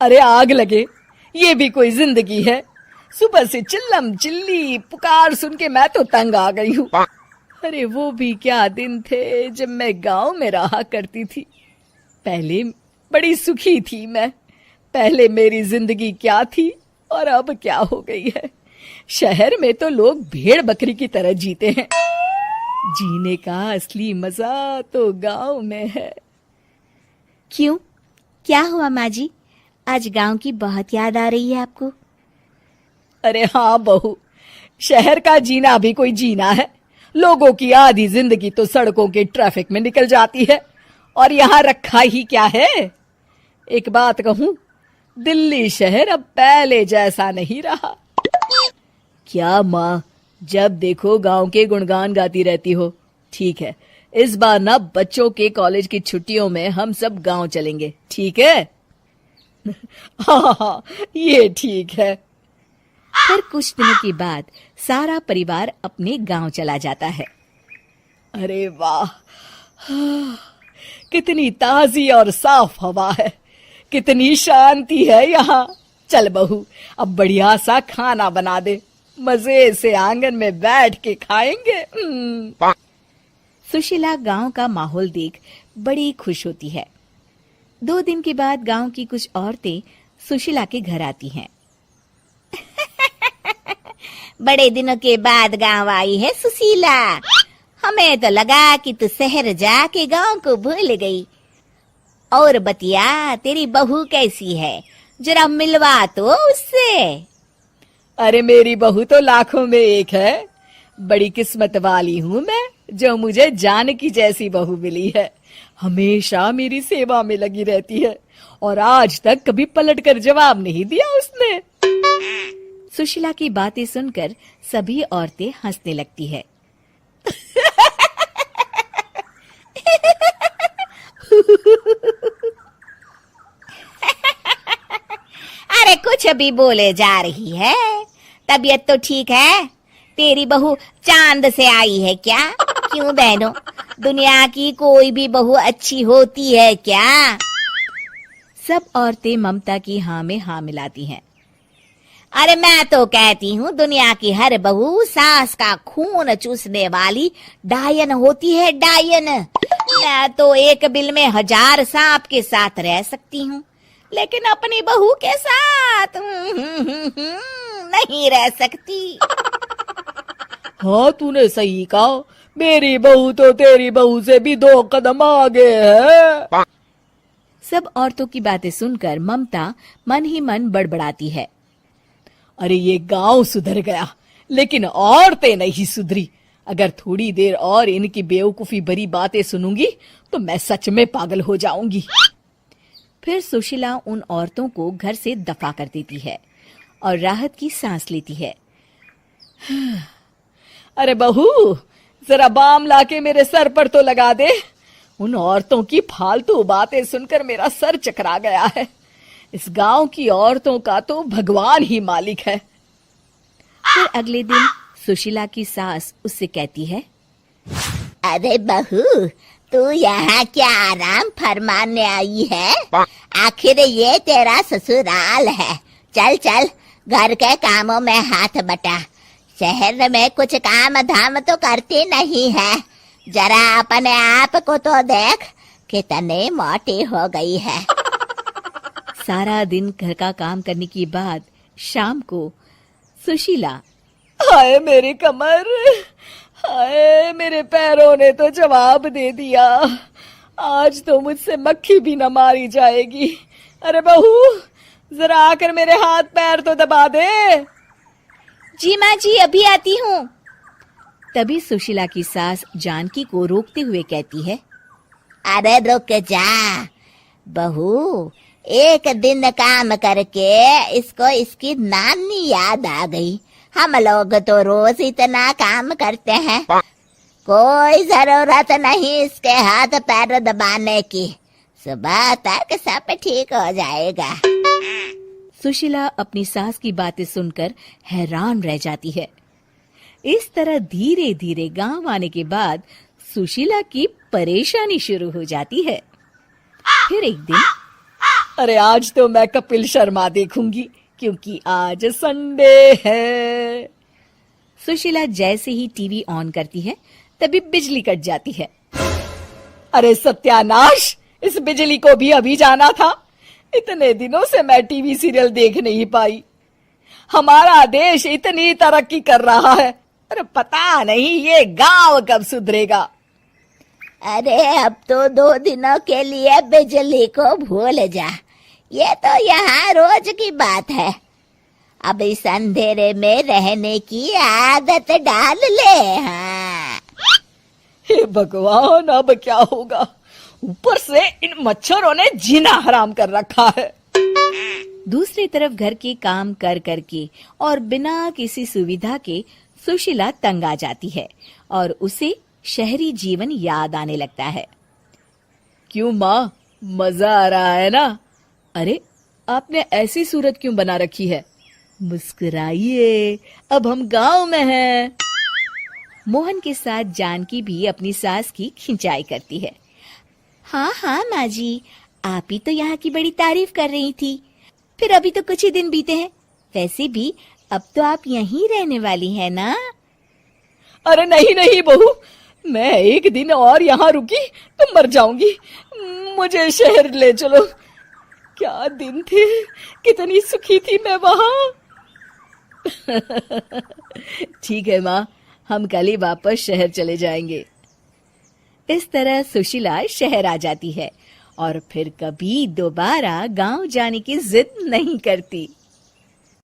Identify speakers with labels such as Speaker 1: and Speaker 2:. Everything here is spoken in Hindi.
Speaker 1: अरे आग लगे, ये भी कोई जिंदगी है। सुबह से चिल्लम चिल्ली पुकार सुन के मैं तो तंग आ गई हूँ। अरे वो भी क्या दिन थे जब मैं गांव में रहा करती थी। पहले बड़ी सुखी थी मैं। पहले मेरी जिंदगी क्या थी और अब क्या हो गई है। शहर में तो लोग भेड़ बकरी की तरह जीते हैं। जीने का असली मजा तो गांव में है।
Speaker 2: क्यों, क्या हुआ माँ जी? आज गांव की बहुत याद आ रही है आपको?
Speaker 1: अरे हाँ बहू, शहर का जीना भी कोई जीना है। लोगों की आधी जिंदगी तो सड़कों के ट्रैफिक में निकल जाती है और यहाँ रखा ही क्या है। एक बात कहूं, दिल्ली शहर अब पहले जैसा नहीं रहा। क्या माँ, जब देखो गांव के गुणगान गाती रहती हो। ठीक है, इस बार ना बच्चों के कॉलेज की छुट्टियों में हम सब गांव चलेंगे, ठीक है? हाँ, ये ठीक है।
Speaker 2: फिर कुछ दिनों के बाद सारा परिवार अपने गांव चला जाता है।
Speaker 1: अरे वाह, कितनी ताजी और साफ हवा है, कितनी शांति है यहाँ। चल बहू, अब बढ़िया सा खाना बना दे, मजे से आंगन में बैठ के खाएंगे।
Speaker 2: सुशीला गांव का माहौल देख बड़ी खुश होती है। 2 दिन के बाद गांव की कुछ औरतें सुशीला के घर आती हैं। बड़े दिनों के बाद गांव आई है सुशीला। हमें तो लगा कि तू शहर जाके गांव को भूल गई। और बतिया, तेरी बहू कैसी है? जरा मिलवा तो उससे।
Speaker 1: अरे मेरी बहू तो लाखों में एक है। बड़ी किस्मत वाली हूँ मैं जो मुझे जानकी जैसी बहू मिली है। हमेशा मेरी सेवा में लगी रहती है और आज तक कभी पलट कर जवाब नहीं दिया उसने।
Speaker 2: सुशीला की बातें सुनकर सभी औरतें हंसने लगती है। अरे कुछ भी बोले जा रही है। तबीयत तो ठीक है? तेरी बहू चांद से आई है क्या? क्यों बहनों, दुनिया की कोई भी बहू अच्छी होती है क्या? सब औरतें ममता की हाँ में हाँ मिलाती हैं। अरे मैं तो कहती हूँ दुनिया की हर बहू सास का खून चूसने वाली डायन होती है, डायन। मैं तो एक बिल में 1000 सांप के साथ रह सकती हूँ, लेकिन अपनी बहू के साथ नहीं रह सकती।
Speaker 1: हाँ, तूने सही कहा। मेरी बहू तो तेरी बहू से भी 2 कदम आगे है।
Speaker 2: सब औरतों की बातें सुनकर ममता मन ही मन बड़बड़ाती है।
Speaker 1: अरे ये गांव सुधर गया, लेकिन औरतें नहीं सुधरी। अगर थोड़ी देर और इनकी बेवकूफी भरी बातें सुनूंगी तो मैं सच में पागल हो जाऊंगी।
Speaker 2: फिर सुशीला उन औरतों को घर से दफा कर देती है और राहत की सांस लेती है।
Speaker 1: अरे बहू, जरा बाम लाके मेरे सर पर तो लगा दे। उन औरतों की फालतू बातें सुनकर मेरा सर चकरा गया है। इस गांव की औरतों का तो भगवान ही मालिक है।
Speaker 2: फिर अगले दिन सुशीला की सास उससे कहती है,
Speaker 3: अरे बहू, तू यहाँ क्या आराम फरमाने आई है? आखिर ये तेरा ससुराल है। चल चल, घर के कामों में हाथ बटा। शहर में कुछ काम धाम तो करती नहीं है। जरा अपने आप को तो देख, कितने मोटी हो गई है।
Speaker 2: सारा दिन घर का काम करने के बाद शाम को सुशीला,
Speaker 1: हाय मेरी कमर, हाय मेरे पैरों ने तो जवाब दे दिया। आज तो मुझसे मक्खी भी न मारी जाएगी। अरे बहू, जरा आकर मेरे हाथ पैर तो दबा दे।
Speaker 2: जी माँ जी, अभी आती हूँ। तभी सुशीला की सास जानकी को रोकते हुए कहती है,
Speaker 3: अरे रुक जा बहू, एक दिन काम करके इसको इसकी नानी याद आ गई। हम लोग तो रोज इतना काम करते हैं, कोई जरूरत नहीं इसके हाथ पैर दबाने की। सुबह तक सब ठीक हो जाएगा।
Speaker 2: सुशीला अपनी सास की बातें सुनकर हैरान रह जाती है। इस तरह धीरे धीरे गांव आने के बाद सुशीला की परेशानी शुरू हो जाती है। फिर एक दिन,
Speaker 1: अरे आज तो मैं कपिल शर्मा देखूंगी क्योंकि आज संडे है।
Speaker 2: सुशीला जैसे ही टीवी ऑन करती है तभी बिजली कट जाती है।
Speaker 1: अरे सत्यानाश, इस बिजली को भी अभी जाना था। इतने दिनों से मैं टीवी सीरियल देख नहीं पाई। हमारा देश इतनी तरक्की कर रहा है, अरे पता नहीं ये गांव कब सुधरेगा।
Speaker 3: अरे अब तो 2 दिनों के लिए बिजली को भूल जा, ये तो यहाँ रोज की बात है। अब इस अंधेरे में रहने की आदत डाल ले। हाँ।
Speaker 1: हे भगवान, अब क्या होगा? ऊपर से इन मच्छरों ने जीना हराम कर रखा है।
Speaker 2: दूसरी तरफ घर के काम कर करके और बिना किसी सुविधा के सुशीला तंग आ जाती है और उसे शहरी जीवन याद आने लगता है।
Speaker 1: क्यों माँ, मजा आ रहा है ना? अरे आपने ऐसी सूरत क्यों बना रखी है? मुस्कुराइए, अब हम गांव में हैं।
Speaker 2: मोहन के साथ जानकी भी अपनी सास की खिंचाई करती है। हाँ हाँ माँ जी, आप ही तो यहाँ की बड़ी तारीफ कर रही थी। फिर अभी तो कुछ ही दिन बीते हैं, वैसे भी अब तो आप यहीं रहने वाली है ना?
Speaker 1: अरे नहीं नहीं बहू, मैं एक दिन और यहाँ रुकी तो मर जाऊंगी। मुझे शहर ले चलो। क्या दिन थे, कितनी सुखी थी मैं वहां। ठीक है माँ, हम कल ही वापस शहर चले जाएंगे।
Speaker 2: इस तरह सुशीला शहर आ जाती है और फिर कभी दोबारा गांव जाने की जिद नहीं करती।